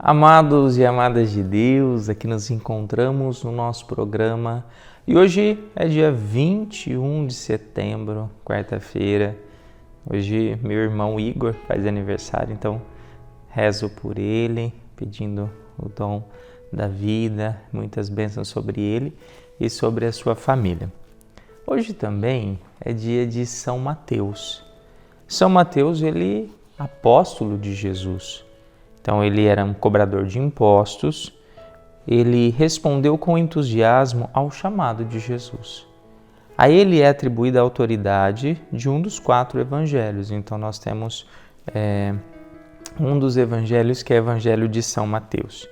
Amados e amadas de Deus, aqui nos encontramos no nosso programa e hoje é dia 21 de setembro, quarta-feira. Hoje meu irmão Igor faz aniversário, então rezo por ele, pedindo o dom da vida, muitas bênçãos sobre ele e sobre a sua família. Hoje também é dia de São Mateus. São Mateus, ele é apóstolo de Jesus. Então ele era um cobrador de impostos, ele respondeu com entusiasmo ao chamado de Jesus. A ele é atribuída a autoridade de um dos 4 evangelhos. Então nós temos um dos evangelhos que é o Evangelho de São Mateus,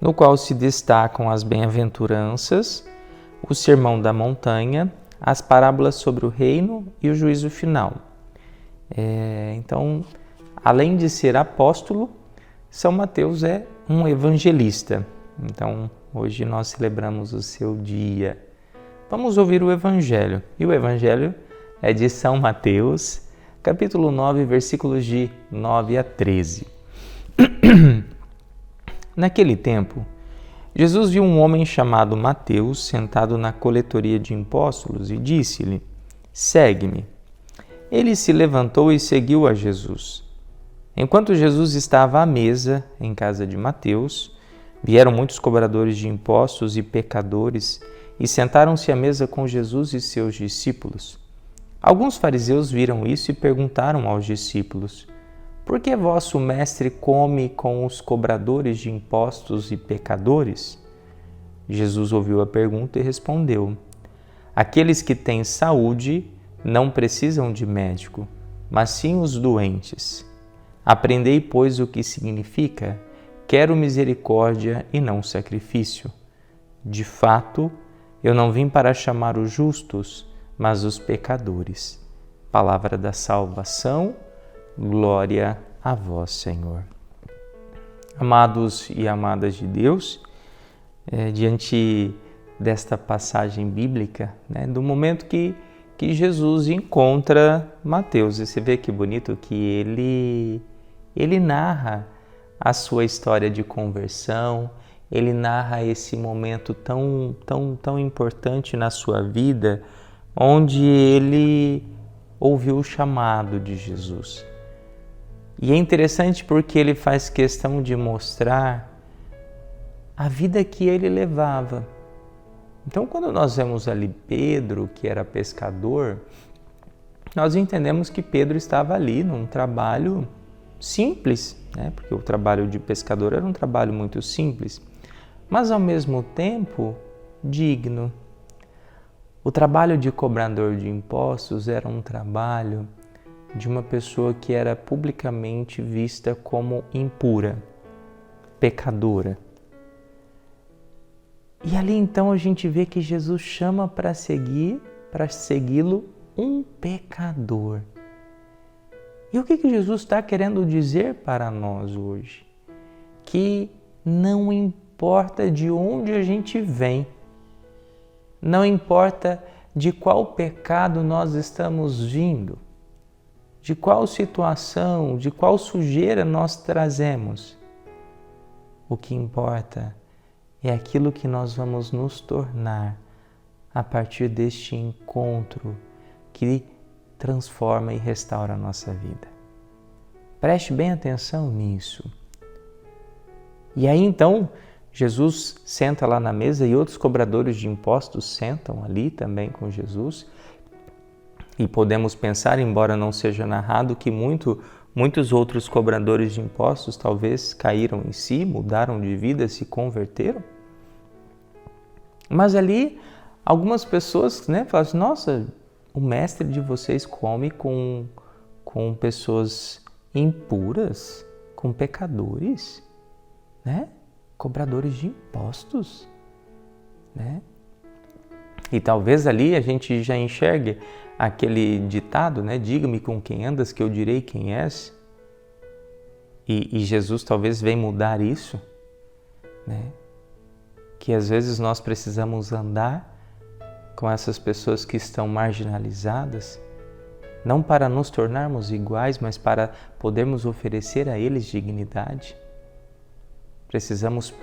no qual se destacam as bem-aventuranças, o Sermão da Montanha, as parábolas sobre o reino e o juízo final. Então, além de ser apóstolo, São Mateus é um evangelista. Então, hoje nós celebramos o seu dia. Vamos ouvir o Evangelho. E o Evangelho é de São Mateus, capítulo 9, versículos de 9 a 13. Naquele tempo, Jesus viu um homem chamado Mateus sentado na coletoria de impostos e disse-lhe: "Segue-me." Ele se levantou e seguiu a Jesus. Enquanto Jesus estava à mesa em casa de Mateus, vieram muitos cobradores de impostos e pecadores e sentaram-se à mesa com Jesus e seus discípulos. Alguns fariseus viram isso e perguntaram aos discípulos: "Por que vosso mestre come com os cobradores de impostos e pecadores?" Jesus ouviu a pergunta e respondeu: "Aqueles que têm saúde não precisam de médico, mas sim os doentes. Aprendei, pois, o que significa: quero misericórdia e não sacrifício. De fato, eu não vim para chamar os justos, mas os pecadores." Palavra da salvação, glória a vós, Senhor. Amados e amadas de Deus, diante desta passagem bíblica, do momento que Jesus encontra Mateus, e você vê que bonito que ele narra a sua história de conversão, ele narra esse momento tão importante na sua vida, onde ele ouviu o chamado de Jesus. E é interessante porque ele faz questão de mostrar a vida que ele levava. Então, quando nós vemos ali Pedro, que era pescador, nós entendemos que Pedro estava ali num trabalho simples, porque o trabalho de pescador era um trabalho muito simples, mas ao mesmo tempo digno. O trabalho de cobrador de impostos era um trabalho de uma pessoa que era publicamente vista como impura, pecadora. E ali então a gente vê que Jesus chama para segui-lo um pecador. E o que Jesus está querendo dizer para nós hoje? Que não importa de onde a gente vem, não importa de qual pecado nós estamos vindo, de qual situação, de qual sujeira nós trazemos. O que importa é aquilo que nós vamos nos tornar a partir deste encontro que transforma e restaura a nossa vida. Preste bem atenção nisso. E aí então, Jesus senta lá na mesa e outros cobradores de impostos sentam ali também com Jesus. E podemos pensar, embora não seja narrado, que muitos outros cobradores de impostos talvez caíram em si, mudaram de vida, se converteram. Mas ali, algumas pessoas falam assim: "Nossa, o mestre de vocês come com pessoas impuras, com pecadores, cobradores de impostos." E talvez ali a gente já enxergue aquele ditado, "Diga-me com quem andas, que eu direi quem és." E Jesus talvez venha mudar isso, que às vezes nós precisamos andar com essas pessoas que estão marginalizadas, não para nos tornarmos iguais, mas para podermos oferecer a eles dignidade. Precisamos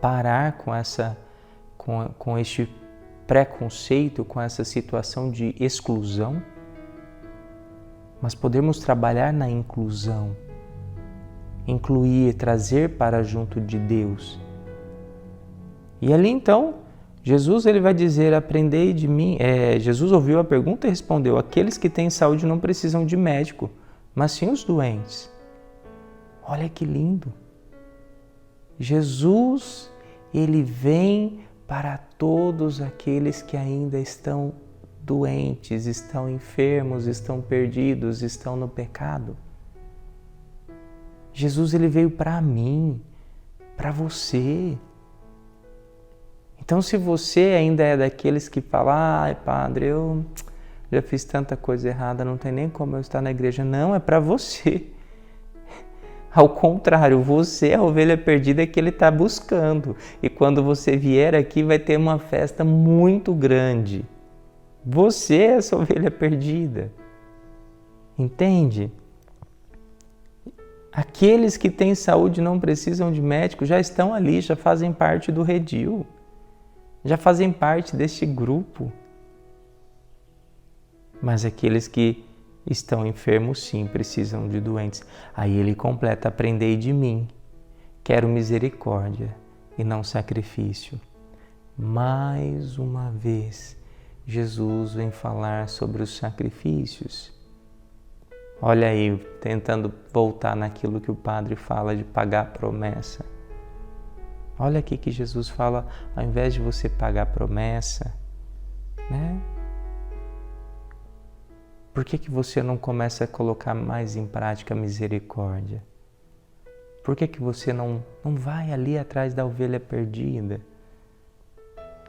parar com este preconceito, com essa situação de exclusão, mas podemos trabalhar na inclusão, incluir, trazer para junto de Deus. E ali então, Jesus ele vai dizer, aprendei de mim. Jesus ouviu a pergunta e respondeu, aqueles que têm saúde não precisam de médico, mas sim os doentes. Olha que lindo! Jesus, ele vem para todos aqueles que ainda estão doentes, estão enfermos, estão perdidos, estão no pecado. Jesus, ele veio para mim, para você. Então, se você ainda é daqueles que falam, ai, padre, eu já fiz tanta coisa errada, não tem nem como eu estar na igreja. Não, é para você. Ao contrário, você é a ovelha perdida que ele está buscando. E quando você vier aqui, vai ter uma festa muito grande. Você é essa ovelha perdida. Entende? Aqueles que têm saúde e não precisam de médico já estão ali, já fazem parte do redil. Já fazem parte deste grupo. Mas aqueles que estão enfermos, sim, precisam de doentes. Aí ele completa, aprendei de mim, quero misericórdia e não sacrifício. Mais uma vez, Jesus vem falar sobre os sacrifícios. Olha aí, tentando voltar naquilo que o padre fala de pagar a promessa. Olha aqui que Jesus fala, ao invés de você pagar a promessa, né? Por que você não começa a colocar mais em prática a misericórdia? Por que você não vai ali atrás da ovelha perdida?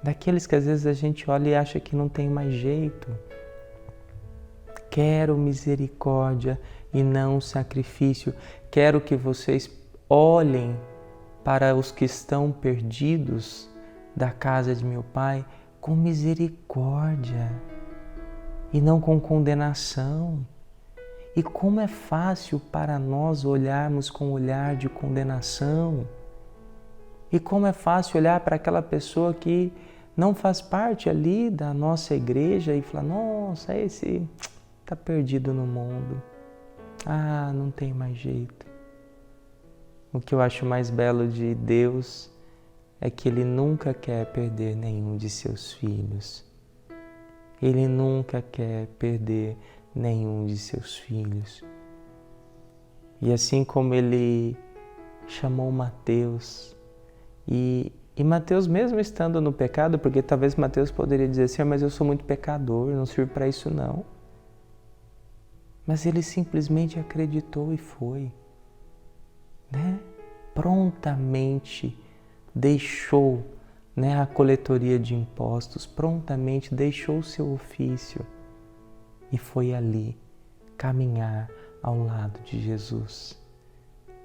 Daqueles que às vezes a gente olha e acha que não tem mais jeito. Quero misericórdia e não sacrifício. Quero que vocês olhem para os que estão perdidos da casa de meu Pai com misericórdia e não com condenação. E como é fácil para nós olharmos com olhar de condenação. E como é fácil olhar para aquela pessoa que não faz parte ali da nossa igreja e falar, nossa, esse está perdido no mundo. Ah, não tem mais jeito. O que eu acho mais belo de Deus é que Ele nunca quer perder nenhum de seus filhos. Ele nunca quer perder nenhum de seus filhos. E assim como Ele chamou Mateus, e Mateus mesmo estando no pecado, porque talvez Mateus poderia dizer assim, mas eu sou muito pecador, não sirvo para isso não. Mas ele simplesmente acreditou e foi, né? Prontamente deixou, né, a coletoria de impostos, prontamente deixou o seu ofício e foi ali caminhar ao lado de Jesus.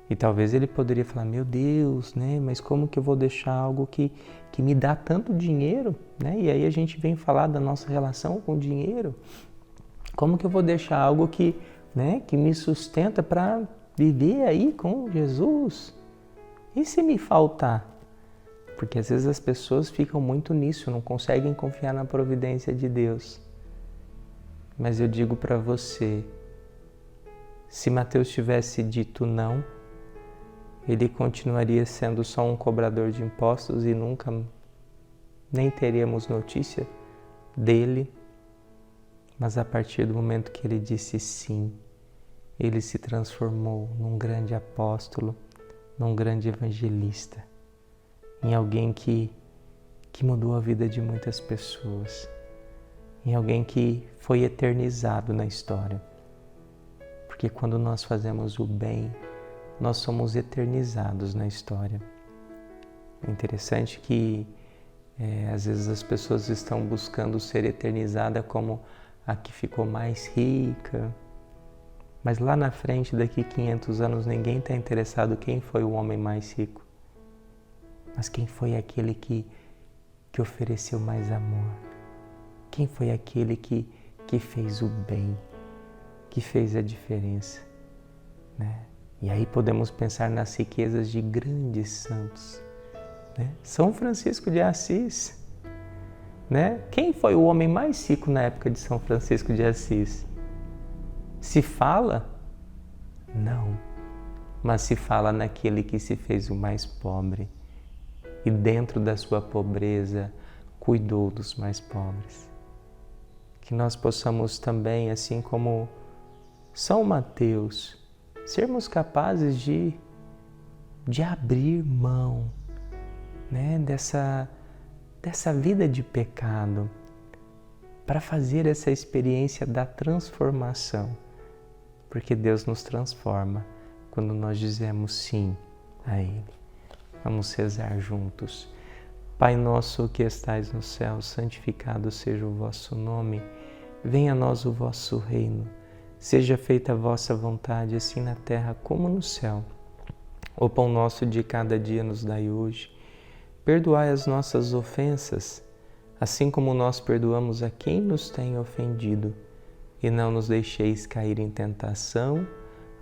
E talvez ele poderia falar, meu Deus, né, mas como que eu vou deixar algo que me dá tanto dinheiro, né? E aí a gente vem falar da nossa relação com o dinheiro. Como que eu vou deixar algo que me sustenta para viver aí com Jesus? E se me faltar? Porque às vezes as pessoas ficam muito nisso, não conseguem confiar na providência de Deus. Mas eu digo para você, se Mateus tivesse dito não, ele continuaria sendo só um cobrador de impostos e nunca nem teríamos notícia dele. Mas a partir do momento que ele disse sim, ele se transformou num grande apóstolo, num grande evangelista, em alguém que mudou a vida de muitas pessoas, em alguém que foi eternizado na história. Porque quando nós fazemos o bem, nós somos eternizados na história. É interessante que às vezes as pessoas estão buscando ser eternizada como a que ficou mais rica, mas lá na frente, daqui 500 anos, ninguém está interessado quem foi o homem mais rico, mas quem foi aquele que ofereceu mais amor, quem foi aquele que fez o bem, que fez a diferença, né? E aí podemos pensar nas riquezas de grandes santos, né? São Francisco de Assis, né? Quem foi o homem mais rico na época de São Francisco de Assis? Se fala? Não. Mas se fala naquele que se fez o mais pobre e dentro da sua pobreza cuidou dos mais pobres. Que nós possamos também, assim como São Mateus, sermos capazes de abrir mão, né, dessa vida de pecado para fazer essa experiência da transformação, porque Deus nos transforma quando nós dizemos sim a Ele. Vamos rezar juntos. Pai nosso que estais no céu, santificado seja o vosso nome. Venha a nós o vosso reino. Seja feita a vossa vontade, assim na terra como no céu. O pão nosso de cada dia nos dai hoje. Perdoai as nossas ofensas, assim como nós perdoamos a quem nos tem ofendido. E não nos deixeis cair em tentação,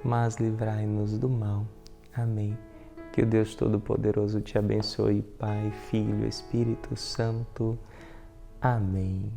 mas livrai-nos do mal. Amém. Que o Deus Todo-Poderoso te abençoe, Pai, Filho, Espírito Santo. Amém.